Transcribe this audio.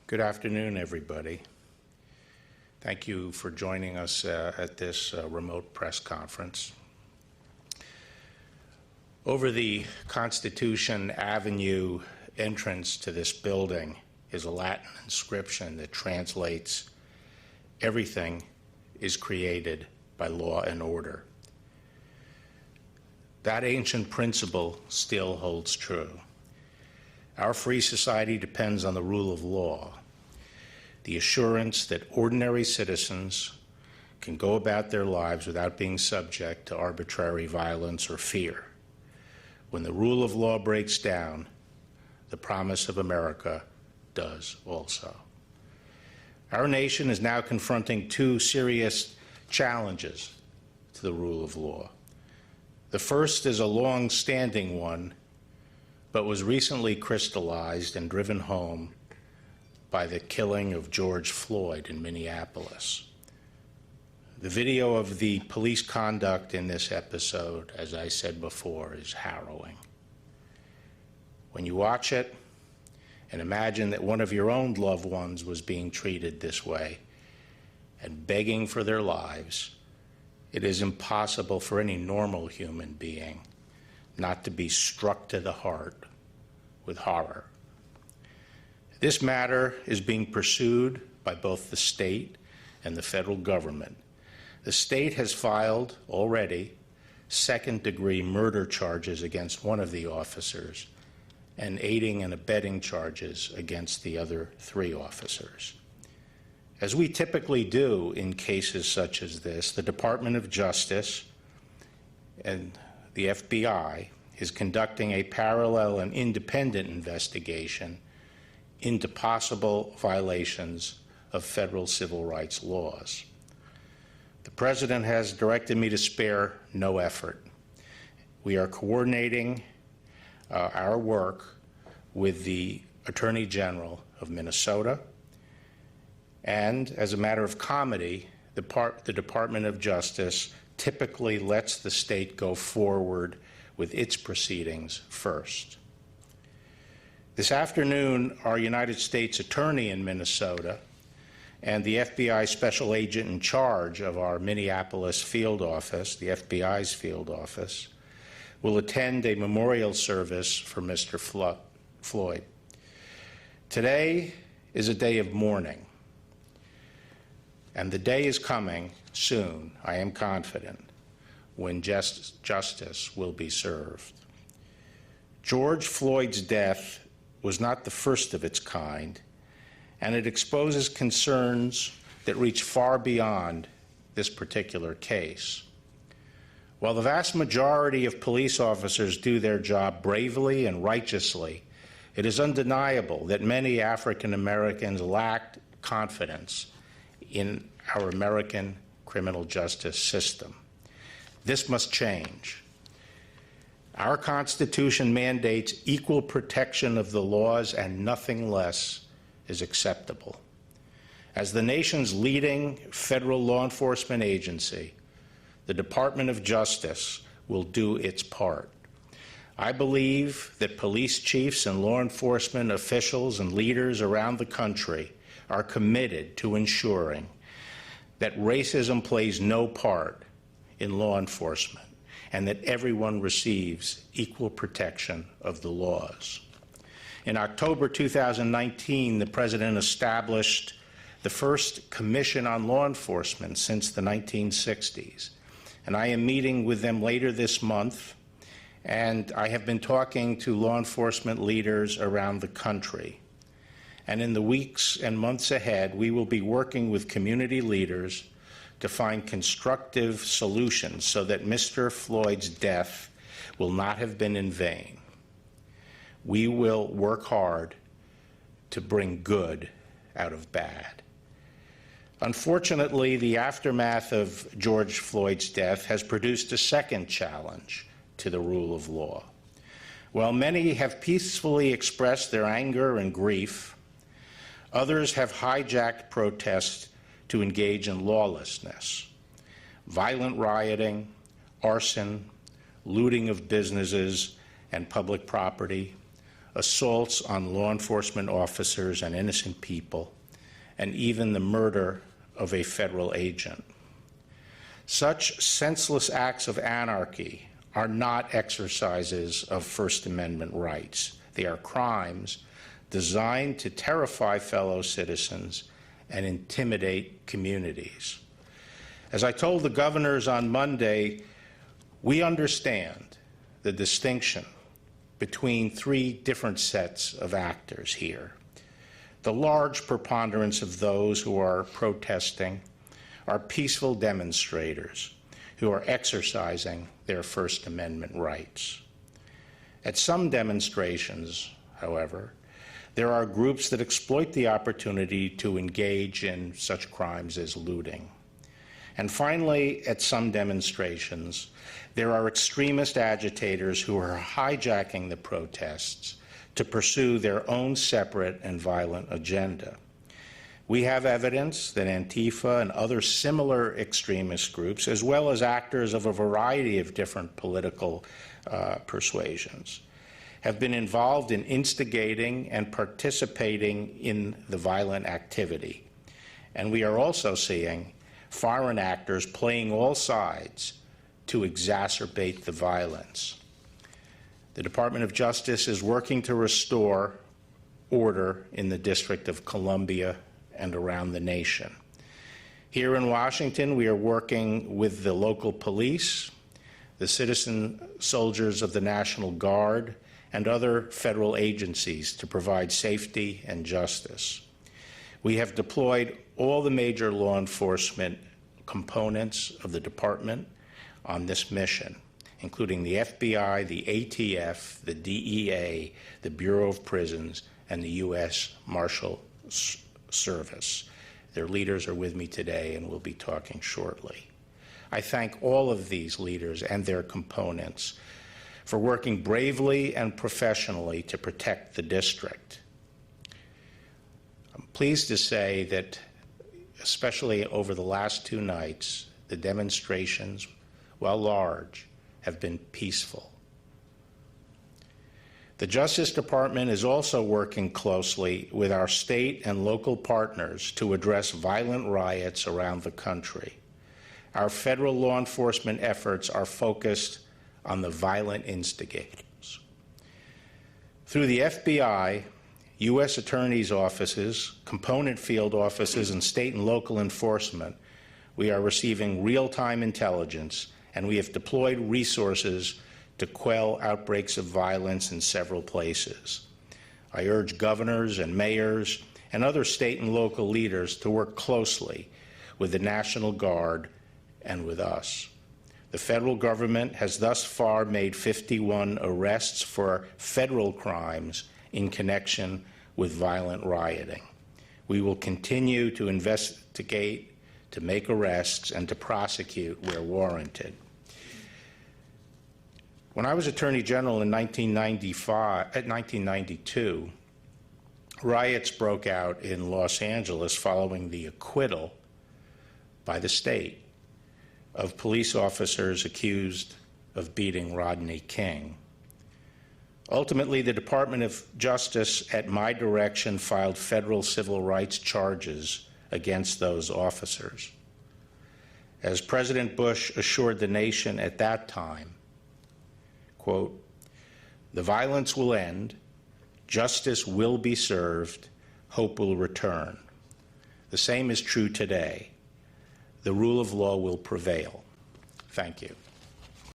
Good afternoon, everybody. Thank you for joining us at this remote press conference. Over the Constitution Avenue entrance to this building is a Latin inscription that translates, "Everything is created by law and order." That ancient principle still holds true. Our free society depends on the rule of law, the assurance that ordinary citizens can go about their lives without being subject to arbitrary violence or fear. When the rule of law breaks down, the promise of America does also. Our nation is now confronting two serious challenges to the rule of law. The first is a long-standing one, but was recently crystallized and driven home by the killing of George Floyd in Minneapolis. The video of the police conduct in this episode, as I said before, is harrowing. When you watch it and imagine that one of your own loved ones was being treated this way and begging for their lives, it is impossible for any normal human being not to be struck to the heart with horror. This matter is being pursued by both the state and the federal government. The state has filed already second-degree murder charges against one of the officers and aiding and abetting charges against the other three officers. As we typically do in cases such as this, the Department of Justice and the FBI is conducting a parallel and independent investigation into possible violations of federal civil rights laws. The President has directed me to spare no effort. We are coordinating our work with the Attorney General of Minnesota, and as a matter of comedy, the Department of Justice typically lets the state go forward with its proceedings first. This afternoon, our United States Attorney in Minnesota and the FBI Special Agent in charge of our Minneapolis field office, the FBI's field office, will attend a memorial service for Mr. Floyd. Today is a day of mourning, and the day is coming soon, I am confident, when justice will be served. George Floyd's death was not the first of its kind, and it exposes concerns that reach far beyond this particular case. While the vast majority of police officers do their job bravely and righteously, it is undeniable that many African Americans lacked confidence in our American criminal justice system. This must change. Our Constitution mandates equal protection of the laws, and nothing less is acceptable. As the nation's leading federal law enforcement agency, the Department of Justice will do its part. I believe that police chiefs and law enforcement officials and leaders around the country are committed to ensuring that racism plays no part in law enforcement and that everyone receives equal protection of the laws. In October 2019, the President established the first Commission on Law Enforcement since the 1960s, and I am meeting with them later this month, and I have been talking to law enforcement leaders around the country. And in the weeks and months ahead, we will be working with community leaders to find constructive solutions so that Mr. Floyd's death will not have been in vain. We will work hard to bring good out of bad. Unfortunately, the aftermath of George Floyd's death has produced a second challenge to the rule of law. While many have peacefully expressed their anger and grief, others have hijacked protests to engage in lawlessness. Violent rioting, arson, looting of businesses and public property, assaults on law enforcement officers and innocent people, and even the murder of a federal agent. Such senseless acts of anarchy are not exercises of First Amendment rights. They are crimes designed to terrify fellow citizens and intimidate communities. As I told the governors on Monday, we understand the distinction between three different sets of actors here. The large preponderance of those who are protesting are peaceful demonstrators who are exercising their First Amendment rights. At some demonstrations, however, there are groups that exploit the opportunity to engage in such crimes as looting. And finally, at some demonstrations, there are extremist agitators who are hijacking the protests to pursue their own separate and violent agenda. We have evidence that Antifa and other similar extremist groups, as well as actors of a variety of different political persuasions, have been involved in instigating and participating in the violent activity. And we are also seeing foreign actors playing all sides to exacerbate the violence. The Department of Justice is working to restore order in the District of Columbia and around the nation. Here in Washington, we are working with the local police, the citizen soldiers of the National Guard, and other federal agencies to provide safety and justice. We have deployed all the major law enforcement components of the department on this mission, including the FBI, the ATF, the DEA, the Bureau of Prisons, and the U.S. Marshal Service. Their leaders are with me today and will be talking shortly. I thank all of these leaders and their components for working bravely and professionally to protect the district. I'm pleased to say that, especially over the last two nights, the demonstrations, while large, have been peaceful. The Justice Department is also working closely with our state and local partners to address violent riots around the country. Our federal law enforcement efforts are focused on the violent instigators. Through the FBI, U.S. attorneys' offices, component field offices, and state and local enforcement, we are receiving real-time intelligence, and we have deployed resources to quell outbreaks of violence in several places. I urge governors and mayors and other state and local leaders to work closely with the National Guard and with us. The federal government has thus far made 51 arrests for federal crimes in connection with violent rioting. We will continue to investigate, to make arrests, and to prosecute where warranted. When I was Attorney General in 1992, riots broke out in Los Angeles following the acquittal by the state of police officers accused of beating Rodney King. Ultimately, the Department of Justice, at my direction, filed federal civil rights charges against those officers. As President Bush assured the nation at that time, quote, "The violence will end, justice will be served, hope will return." The same is true today. The rule of law will prevail. Thank you.